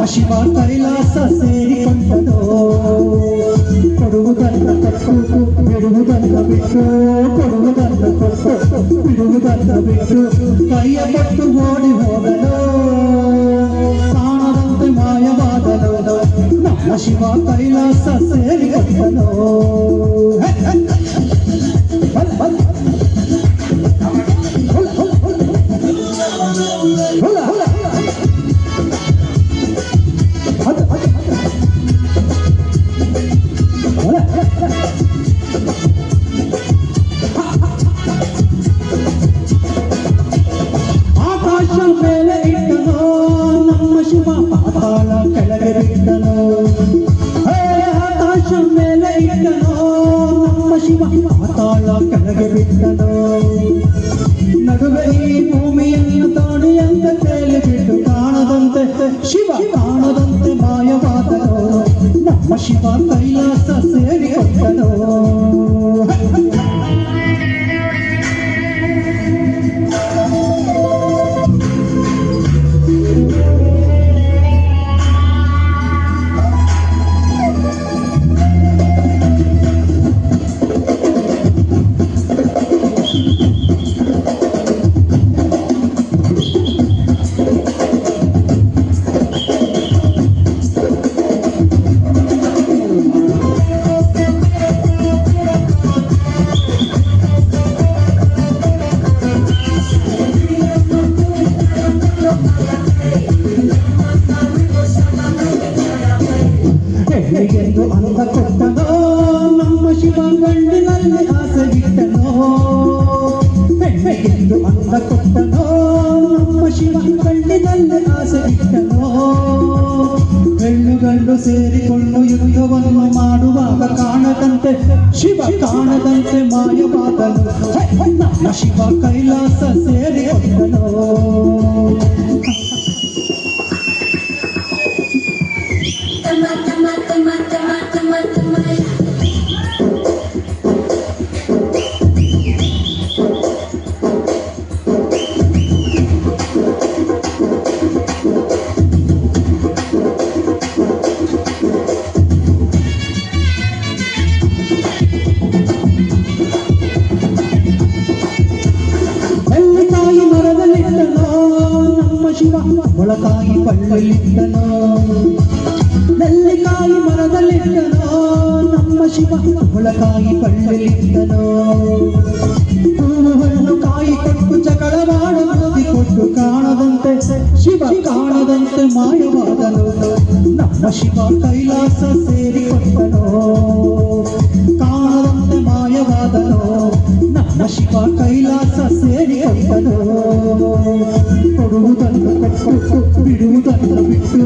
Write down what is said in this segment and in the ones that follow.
ಶಿವ ಕೈಲಾಸ ಸೇರಿಕೊಂಡನು ಕೊಡುವುದನ್ನು ಕೊಟ್ಟು ಬಿಡುವುದನ್ನು ಬಿಟ್ಟು ಕೊಡುವುದನ್ನು ಕೊಟ್ಟು ಬಿಡುವುದನ್ನು ಬಿಟ್ಟು ಕೈಯ ಕೊಟ್ಟು ಓಡಿ ಹೋದನು ಕಾಣದಂತೆ ಮಾಯವಾದನು ನಮ್ಮ ಶಿವ ಕೈಲಾಸ ಸೇರಿಕೊಂಡನು ಆಕಾಶ ಮೇಲೆ ಇಟ್ಟನು ನಮ್ಮ ಶಿವ ಪಾತಾಳ ಕೆಳಗೆ ಬಿಟ್ಟನು ಆಕಾಶ ಮೇಲೆ ಇಟ್ಟನು ನಮ್ಮ ಶಿವ ಪಾತಾಳ ಕೆಳಗೆ ಬಿಟ್ಟನು ನಡುವೆ ಈ ಭೂಮಿಯನ್ನು ತಾಡಿಯಂತ ತೇಲಿ ಬಿಟ್ಟು ಕಾಣದಂತೆ ಶಿವ ಕಾಣದಂತೆ ಮಾಯವಾದನು ನಮ್ಮ ಶಿವ ಕೈಲಾಸ ಸೇರಿಕೊಂಡನು ಹೆಣ್ಣಿಗೆಂದು ಅಂದ ಕೊಟ್ಟನೋ ನಮ್ಮ ಶಿವ ಗಂಡಿನಲ್ಲಿ ಆಸೆ ಇಟ್ಟನೋ ಹೆಣ್ಣಿಗೆಂದು ಅಂದ ಕೊಟ್ಟನೋ ನಮ್ಮ ಶಿವ ಗಂಡಿನಲ್ಲಿ ಆಸೆ ಇಟ್ಟನೋ ಹೆಣ್ಣು ಗಂಡು ಸೇರಿಕೊಂಡು ಯುದ್ಧವನ್ನು ಮಾಡುವಾಗ ಕಾಣದಂತೆ ಶಿವ ಕಾಣದಂತೆ ಮಾಯವಾದನು ನಮ್ಮ ಶಿವ ಕೈಲಾಸ ಸೇರಿಕೊಂಡನೋ ನೆಲ್ಲಿಕಾಯಿ ಮರದಲ್ಲಿಟ್ಟನೋ ನಮ್ಮ ಶಿವ ಮೊಳಕಾಯಿ ಪಳ್ಳಲಿಟ್ಟನೋ ನೆಲ್ಲಿಕಾಯಿ ಮರದಲ್ಲಿಟ್ಟನೋ ನಮ್ಮ ಶಿವ ಮೊಳಕಾಯಿ ಪಳ್ಳಲಿಟ್ಟನೋ ಹೂವು ಹಣ್ಣು ಕಾಯಿ ಕೊಟ್ಟು ಜಗಳ ಮಾಡುವುದಿ ಕೊಟ್ಟು ಕಾಣದಂತೆ ಶಿವ ಕಾಣದಂತೆ ಮಾಯವಾದನು ನಮ್ಮ ಶಿವ ಕೈಲಾಸ ಸೇರಿಕೊಂಡನೋ ಕಾಣದಂತೆ ಮಾಯವಾದನು ನಮ್ಮ ಶಿವ ಕೈಲಾಸ ಸೇರಿಕೊಂಡನು ಕೊಡುವುದನ್ನು ಕೊಟ್ಟು ಬಿಡುವುದನ್ನು ಬಿಟ್ಟು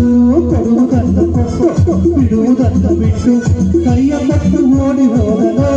ಕೊಡುವುದನ್ನು ಕೊಟ್ಟು ಬಿಡುವುದನ್ನು ಬಿಟ್ಟು ಕೈಯ ಕೊಟ್ಟು ಓಡಿ ಹೋದನು